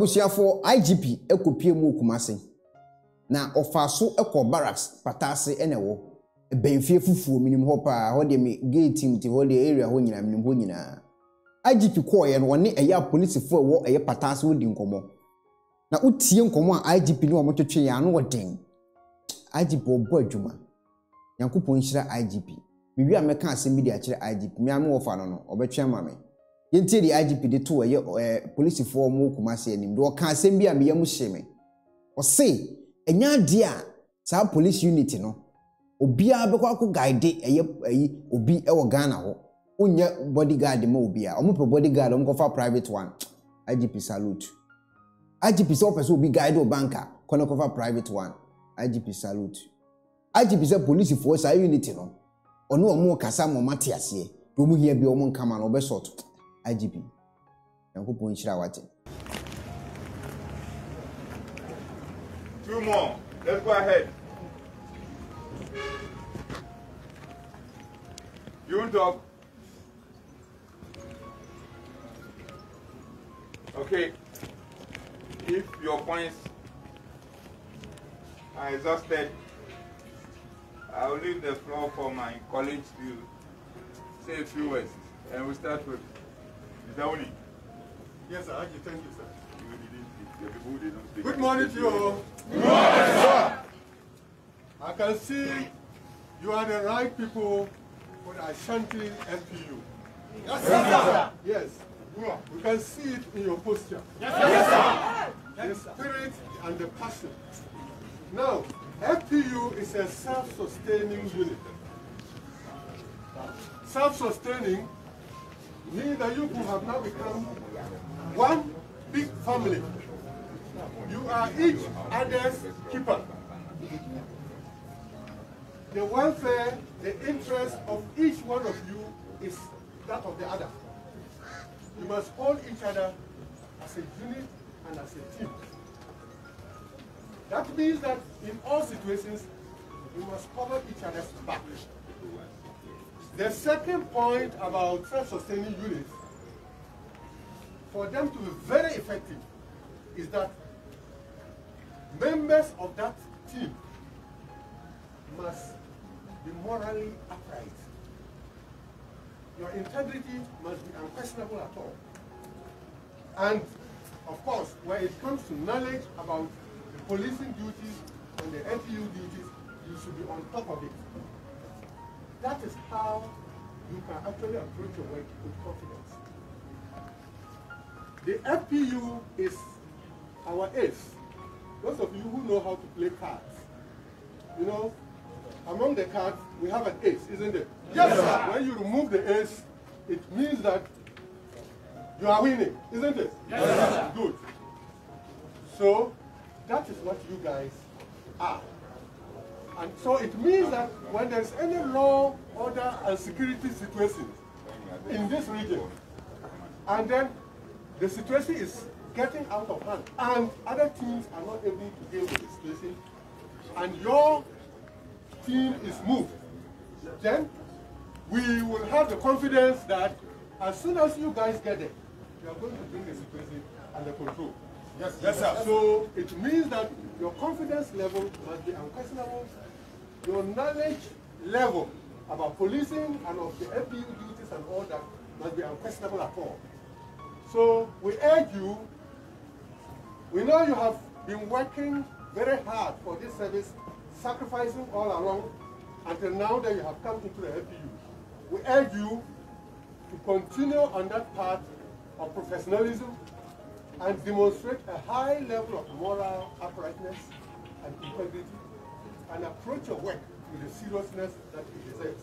for IGP ekopie mu Kumasi na ofaso ekọ barracks patase enewo benfie fufuo minim ho pa ho de me gate team ti ho de area ho nyina minim ho nyina IGP call ye no woni eya police fo wo eye patase wo di nkomo na utie nkomo a IGP ni wo motwetwe ya no woden IGP obo adwuma yankopon nhira IGP bibi a meka asem bi de akire IGP me ame wo fa no no obetwe Maame yenti di IGP de to eye police fo mo Kumasi anim de o ka asem bi a me yam hyeme o say enya de a sa police unit no obia be kwa ko guide eye obi e wo Ghana ho onya bodyguard ma obia omo pe bodyguard omo ko fa private one IGP salute IGP so person obi guide o banker kono ko fa private one IGP salute IGP say police force a unit no ono omo kasa mo mate ase do mu hia bi omo nkama no be sort IGP yankopon hira wate. Two more. Let's go ahead. You want to talk? Okay. If your points are exhausted, I will leave the floor for my colleagues to say a few words. And we'll start with Mr. Oni. Yes, sir. Thank you, sir. Good Good morning to you all. Good morning, sir. I can see you are the right people for the Ashanti FPU. Yes, sir. Yes. We can see it in your posture. Yes, sir. The spirit and the passion. Now, FPU is a self-sustaining unit. Self-sustaining means that you have now become one big family. You are each other's keeper. The welfare, the interest of each one of you is that of the other. You must hold each other as a unit and as a team. That means that in all situations, you must cover each other's back. The second point about self-sustaining units, for them to be very effective, is that members of that team must be morally upright. Your integrity must be unquestionable at all. And of course, when it comes to knowledge about the policing duties and the FPU duties, you should be on top of it. That is how you can actually approach your work with confidence. The FPU is our ace. Those of you who know how to play cards, you know, among the cards, we have an ace, isn't it? Yes, sir. When you remove the ace, it means that you are winning, isn't it? Yes, sir. Good. So, that is what you guys are. And so it means that when there's any law, order, and security situations in this region, and then the situation is getting out of hand, and other teams are not able to deal with the situation, and your team is moved, then we will have the confidence that as soon as you guys get there, you are going to bring the situation under control. Yes, yes, sir. So it means that your confidence level must be unquestionable. Your knowledge level about policing and of the FPU duties and all that must be unquestionable at all. So we urge you, we know you have been working very hard for this service, sacrificing all along until now that you have come into the FPU. We urge you to continue on that path of professionalism and demonstrate a high level of moral uprightness and integrity and approach your work with the seriousness that it deserves.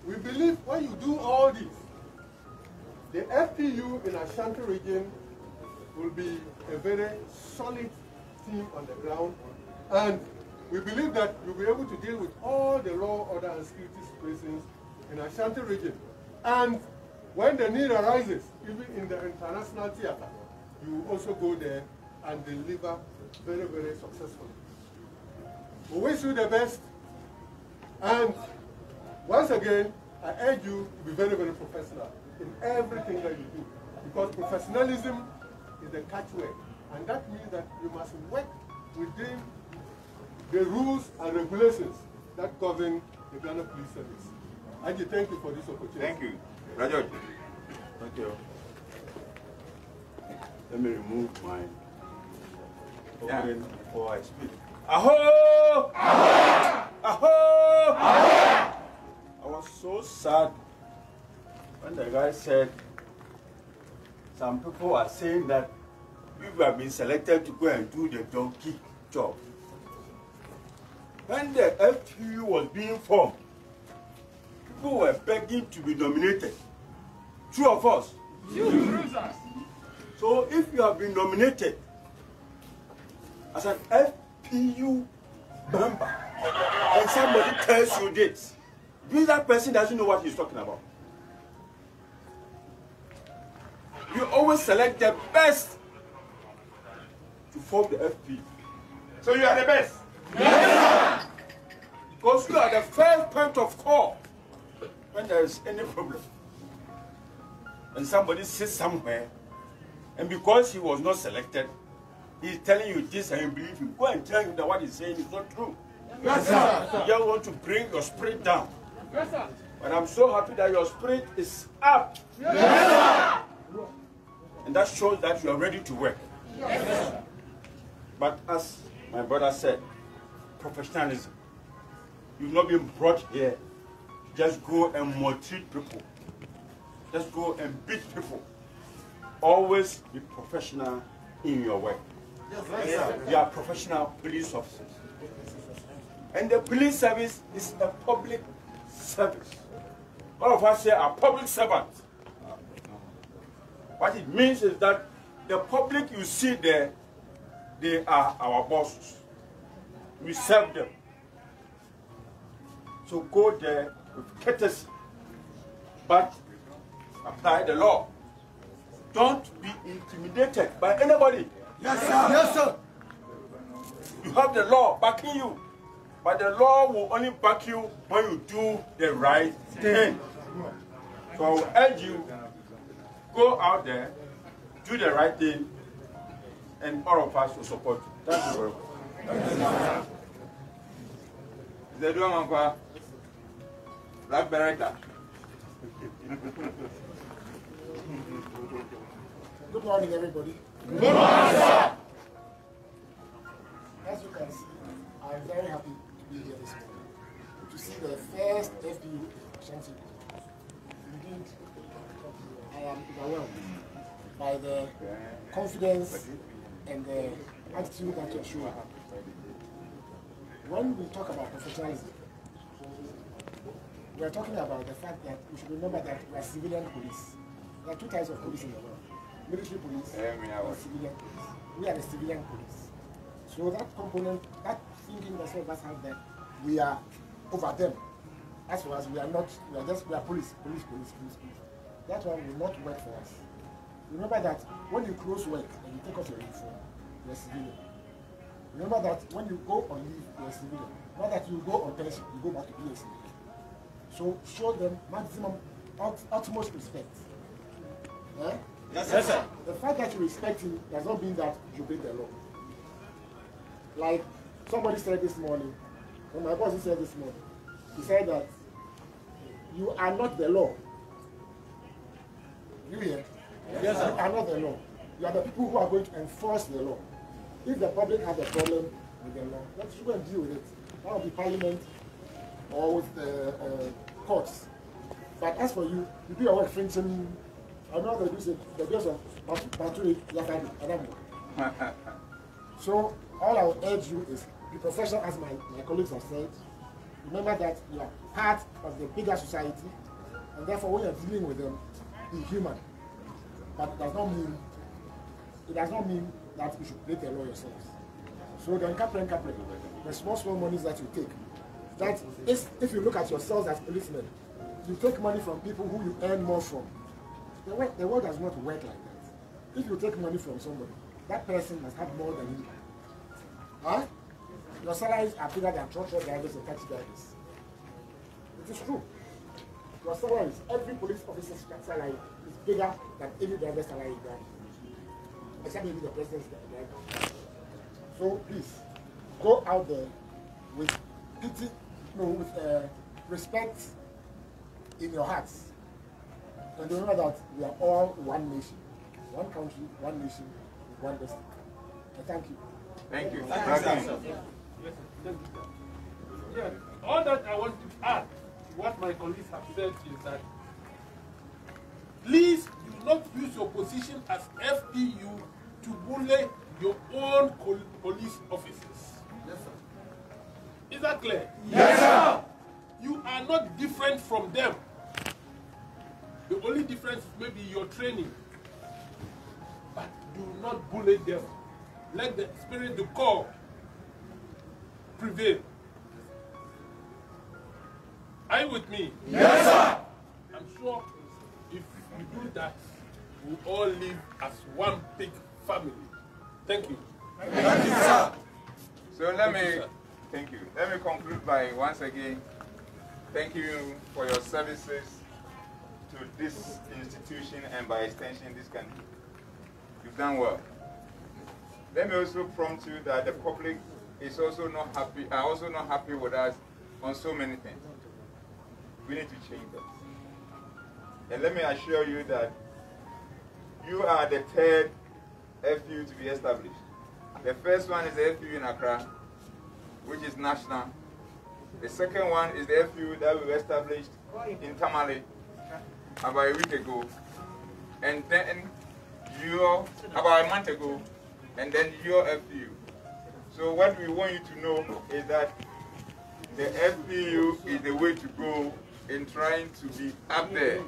We believe when you do all this, the FPU in Ashanti region will be a very solid team on the ground, and we believe that you'll be able to deal with all the law, order, and security situations in Ashanti region. And when the need arises, even in the international theater, you will also go there and deliver very, very successfully. We wish you the best, and once again, I urge you to be very, very professional in everything that you do, because professionalism is the catchword And that means that you must work within the rules and regulations that govern the Ghana Police Service. Agyin, thank you for this opportunity. Thank you. Rajot. Thank you. Let me remove my opening before I speak. Aho! Aho! I was so sad when the guy said some people are saying that you have been selected to go and do the donkey job. When the FPU was being formed, people were begging to be nominated. True of us? So if you have been nominated as an FPU member and somebody tells you this, that person doesn't know what he's talking about. You always select the best to form the FPU. So you are the best? Yes, sir. Because you are the first point of call when there is any problem. And somebody sits somewhere, and because he was not selected, he's telling you this and you believe him. Go and tell him that what he's saying is not true. Yes, sir. You just want to bring your spirit down. Yes, sir. But I'm so happy that your spirit is up. Yes, sir. And that shows that you are ready to work. Yes, sir. But as my brother said, professionalism. You've not been brought here to just go and maltreat people. Just go and beat people. Always be professional in your work. Yes, sir. You are professional police officers. And the police service is a public service. All of us here are public servants. What it means is that the public you see there, they are our bosses. We serve them. So go there with courtesy, but apply the law. Don't be intimidated by anybody. Yes, sir. Yes, sir. You have the law backing you, but the law will only back you when you do the right thing. So I will urge you, go out there, do the right thing, and all of us will support you. Thank you very much. Asiedu Nketia, Black Beretta. Good morning, everybody. Good morning, sir. As you can see, I'm very happy to be here this morning to see the first FPU Shanti. Indeed, I am overwhelmed by the confidence and the attitude that you're showing. When we talk about professionalism, we are talking about the fact that we should remember that we are civilian police. There are two types of police in the world: military police and civilian police. We are the civilian police. So that component, that thinking that some of us have, that we are over them. As for us, we are not. We are police. That one will not work for us. Remember that when you close work and you take off your uniform, you are civilian. Remember that when you go on leave, you are civilian. Not that you go on pension, you go back to be a civilian. So show them maximum, utmost respect. Eh? Yes, sir. The fact that you respect him does not mean that you break the law. Like somebody said this morning, when my boss said this morning, he said that you are not the law. You hear? Yes, sir. You are not the law. You are the people who are going to enforce the law. If the public has a problem with the law, let's go and deal with it. That will be Parliament or with the courts. But as for you, you do your work, for instance, I know they do say the girls of Baturi, Yafadi, So all I would urge you is be professional, as my colleagues have said. Remember that you are part of the bigger society, and therefore when you are dealing with them, be human. But it does not mean that you should break the law yourselves. So the the small monies that you take, that is, if you look at yourselves as policemen, you take money from people who you earn more from. The world does not work like that. If you take money from somebody, that person must have more than you. Huh? Your salaries are bigger than truck drivers and taxi drivers. It is true. Your salaries, every police officer's salary is bigger than any driver's salary. except maybe the president's there. So please, go out there with pity, with respect in your hearts. And remember that we are all one nation, one country, one nation, with one destiny. And thank you. Thank you. Yes. All that I want to add to what my colleagues have said is that please do not use your position as FPU to bully your own police officers. Yes, sir. Is that clear? Yes, sir. You are not different from them. The only difference is maybe your training. But do not bully them. Let the spirit, the core, prevail. Are you with me? Yes, sir. I'm sure if we do that, we'll all live as one big family. Thank you. Thank you, sir. So let me conclude by once again thanking you for your services to this institution and by extension this country. You've done well. Let me also prompt you that the public is also not happy, are also not happy with us on so many things. We need to change that. And let me assure you that you are the third FU to be established. The first one is the FU in Accra, which is national. The second one is the FU that we established in Tamale about a week ago. And then about a month ago, and then your FU. So what we want you to know is that the FPU is the way to go in trying to be up there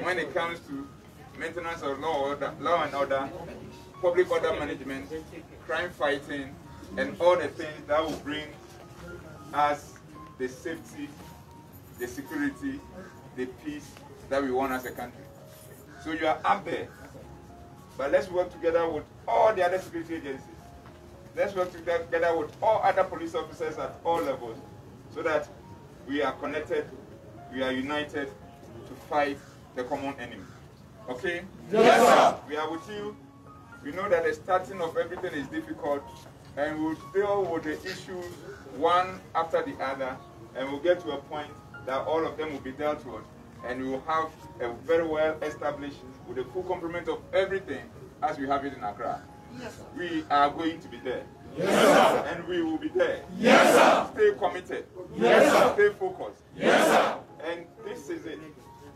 when it comes to maintenance of law and order, public order management, crime fighting, and all the things that will bring us the safety, the security, the peace that we want as a country. So you are up there. But let's work together with all the other security agencies. Let's work together with all other police officers at all levels so that we are connected, we are united to fight the common enemy. Okay? Yes, sir. We are with you. We know that the starting of everything is difficult, and we'll deal with the issues one after the other, and we'll get to a point that all of them will be dealt with, and we will have a very well established with a full complement of everything as we have it in Accra. Yes, sir. We are going to be there. Yes, sir. And we will be there. Yes, sir. Stay committed. Yes, sir. Stay focused. Yes, sir. And this is it.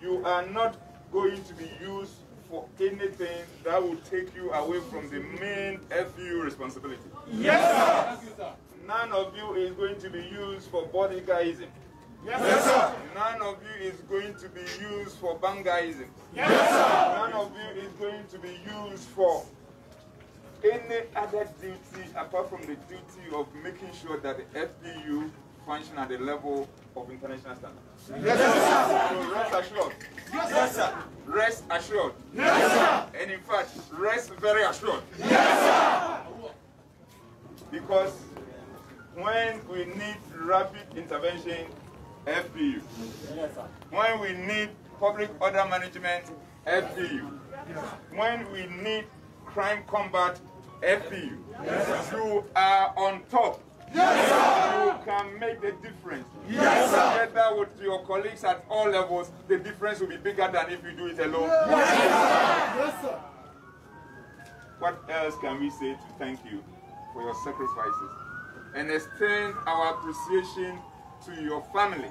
You are not going to be used for anything that will take you away from the main FU responsibility. Yes, sir. Thank you, sir. None of you is going to be used for bodyguardism. Yes, sir. None of you is going to be used for bangaism. Yes, sir. None of you is going to be used for any other duty apart from the duty of making sure that the FPU function at the level of international standards. Yes, sir. So rest assured. Yes, sir. Rest assured. Yes, sir. And in fact, rest very assured. Yes, sir. Because when we need rapid intervention, FPU. Yes, sir. When we need public order management, FPU. When we need crime combat, FPU. Yes, you are on top. Yes, sir. You can make the difference. Yes, sir. Together with your colleagues at all levels, the difference will be bigger than if you do it alone. Yes, sir. Yes, sir. What else can we say to thank you for your sacrifices and extend our appreciation to your family,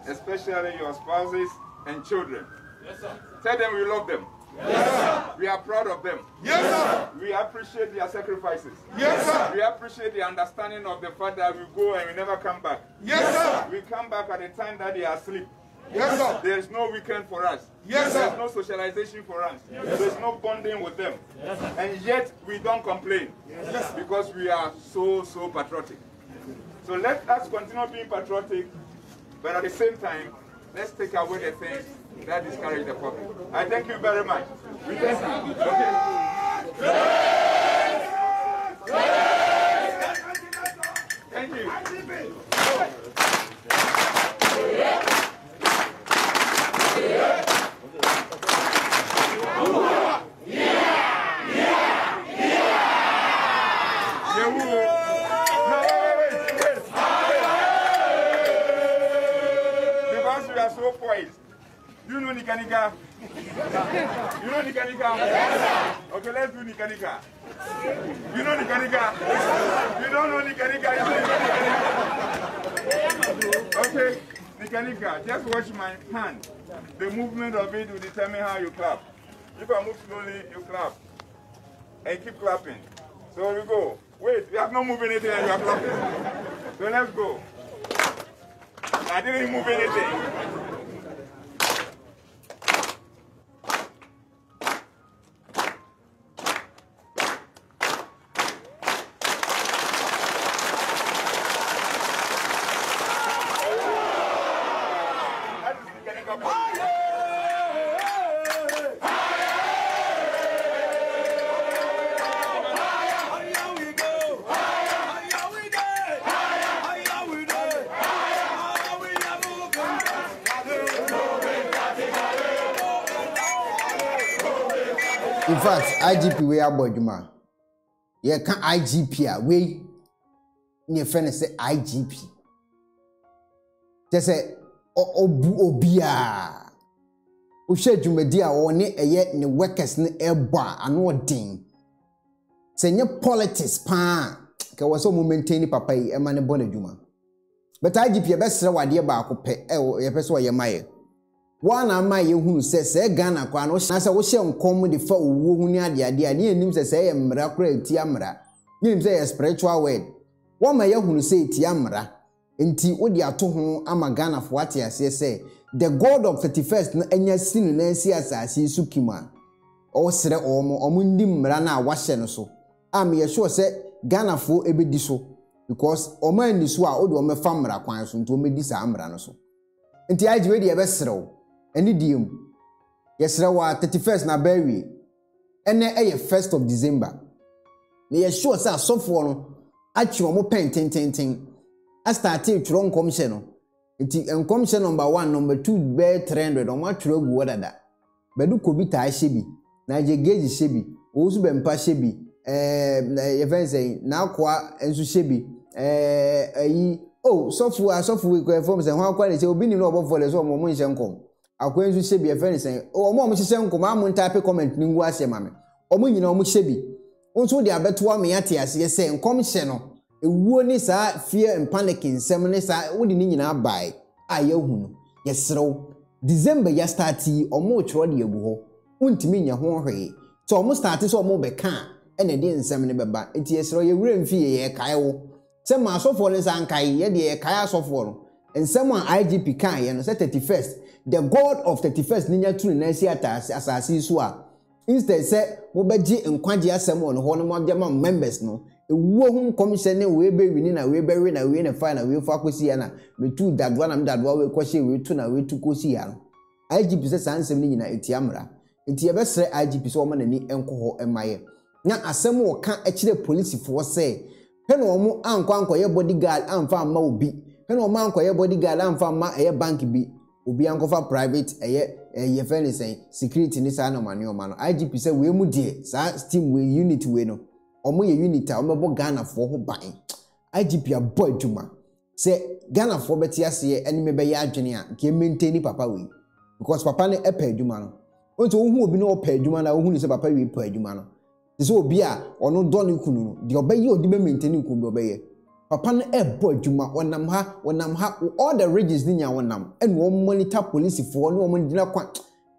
especially your spouses and children? Yes, sir. Tell them we love them. Yes, sir. We are proud of them. Yes, sir. We appreciate their sacrifices. Yes, sir. We appreciate the understanding of the fact that we go and we never come back. Yes, sir. We come back at the time that they are asleep. Yes, sir. There is no weekend for us. Yes, sir. There's no socialization for us. There is no bonding with them. Yes, and yet we don't complain. Yes, because we are so patriotic. So let us continue being patriotic, but at the same time, let's take away the things that discourage the public. I thank you very much. We thank you. Okay. Thank you. wait. Because we are so poised. You know Nikanika? You know Nikanika? Okay, let's do Nikanika. You know Nikanika? You don't know Nikanika? Okay, Nikanika, just watch my hand. The movement of it will determine how you clap. If I move slowly, you clap. And keep clapping. So we go. Wait, we have not moved anything and you are clapping. So let's go. I didn't move anything. In fact, IGP we aboduma. Ye can IGP we near friend say IGP. Just say obia. Ushe jumedia or ne eye ne workers ne eba ano din. Say nye politics pa. Ka waso mo maintain papa yi e ma ne bona djuma. But IGP e be sere wade ba akopɛ ye pɛ ye maye. One ama ye hunu se Ghana kwa no na se wo hye nkom de fa owo hu ni ade ani enim se ye mmra kora eti amra. Nim se ye spiritual word. Wo ma ye hunu se eti amra. Enti wo de ato ho ama Ghana fo ate ase se the God of 31st na anya sinu na si asase su kima. O sere omo ndi mmra na wahye no so. Am ye sure se Ghana fo ebedi so because o man ni so a o de o mefa mmra kwan so nto o medi sa mmra no so. Enti ajiwe de ye be serew eni diem yesrewa 31st na berry ene eye 1st of December me ye sure say asofo no achi omo pen ten a start twro nkomhye no enti nkomhye number 1 number 2 be 300 omo atwro gu wadada bedu kobi ta ahye bi Nigel Gaisie hye bi OWUSU BEMPAH hye bi ye fen say na Acquah ensu hye bi eeii oh sofo we ko form say ho Acquah le say Obinim no obofour le so omo mo nhye nkom Acquah ensu hye bi e fen say omo hye nkom am type comment ni ngu ase Maame omo nyina omo hye bi onso de abeto am yate ase say nkom hye no ewuo ni sa fear and panic nsem ni sa wo de ni nyina bai ayahunu yesrew December ya start omo twro de agu ho untimi nya ho hwe so omo start so omo be ka ene de nsem ne beba enti yesrew ye wura mfie ye kai wo se ma asofo ne san kai ye de ye kai asofo no nsem an IGP kan ye no se 31st the God of 31st ninya turu na si atase asase so a instead say wo beji nkwaje asem on ho no mo agama members no ewuo hu commission ne we be wini na we be we na we na fa na we fa kosi ya na metu dadwa na mdadwa we kwhye we tu na we tu kosi ya no IGP se sansem ni nyina etiamra enti ye be sere IGP so o ma nani enkoho emaye na asem wo ka ekire police fo se he no mo anko ye bodyguard amfa ma obi he no mo anko ye bodyguard amfa ma eye bank bi obi ankofa private ye fene say security ni sa na mane o ma no IGP se we mu die sa team we unit we no omo ye unit a omebo Ghana fo ho ban IGP abo adwuma se Ghana fo beti ase eni me be ya adwene a ke maintain papa we because papa ne epa adwuma no onto ohu obi no opa adwuma na ohu ni se papa we pa adwuma no se obi a ono do ne kunu no de obaye odi be maintain kunu be obaye papa ne ebo adwuma wonam ha all the regions ni nya wonam ene wo monitor police fo ne wo dina kwa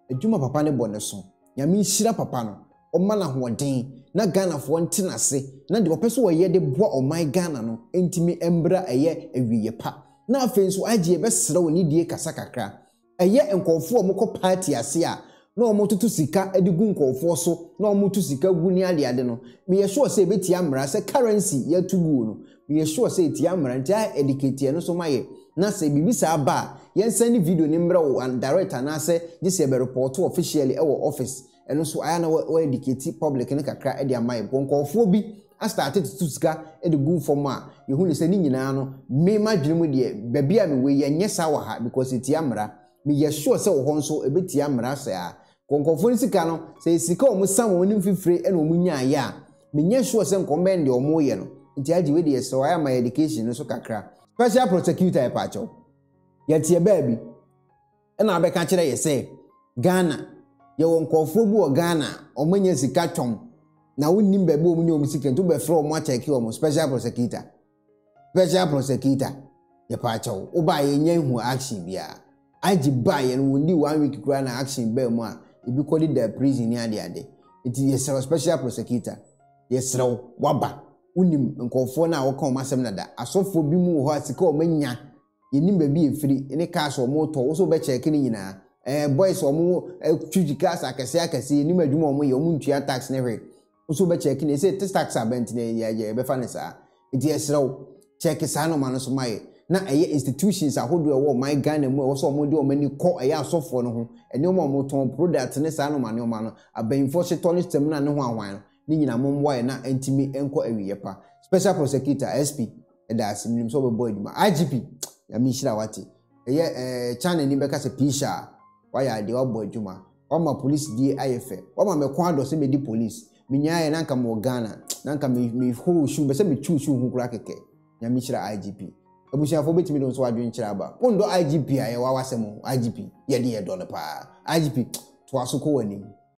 adwuma papa ne bo ne so nyame hira papa no o ma na hoden na Ghana fo ntena se na de opeso wo ye de boa o my Ghana no entimi embra eye awiye pa na afenso agye be sere woni die kasa kakra eye enkofo omko party ase a na omotutu sika edigu nkofo so na omotutu sika gu ni ade no me ye sure say beti amra se currency ya tugu no me ye sure say ti amra ntia educate no so maye na se bibisa aba yen send video ni mbra wo and director na se this be report officially e wo office eno so aya na we educate public ne kakra e de amaye nkofo bi a started to sika e de gu form a ye hu ne se ni nyina no me madwene mu de baby a me we ye nyesa wa ha because ti amra me ye sure say wo honso e beti amra se a konkofo ni sika no se sika o mu sam woni mfifire e na o mu nya ya me nye sure say nkombe de o mu ye no nti agi we dey so I my education no so kakra special prosecutor e pacho yetie baabi na abeka kire ye say Ghana ye won nkofo bu o Ghana omanya sika twom na wonnim baabi omunye omusika nto be from mo check o special prosecutor ye pacho oba ye nyan action bia agi ba ye no wondi 1 week kura na action ba mu a ibi kodi the prison ni ade it is a special prosecutor yes waba unim nkofo na woka o masem nada asofo bi mu ho asika o manya yenim ba bi efiri ene cars o moto wo so be check ni nyina boys o mu twiji cars akase yenim adwuma o mu ye o mu ntua tax ne hwe wo so be check ni say tax abent ne ye be fa ne sa it is check sa no man so mai na eye institutions ahodo e wo my Ghana mu e wo so mo de o mani ko eye asofo no ho ene mo ton product ne sa no man no abenfo se toni stem na ne ho anwan ni nyina mo mwa na antimi enko awiye pa special prosecutor SP da asimnim so be boy duma IGP ya mi shira wati eye channel ni be ka se pisha wa ya de obo djuma o ma police die ayefe o ma me kwa do se me di police mi nyae na nka mo Ghana na nka mi ho shu be se me chu hu kura keke ya mi shira IGP abusiafo betimi don so adwen kira ba pondo IGP aye wa wasem IGP ye de ye do ne pa IGP to asoko wani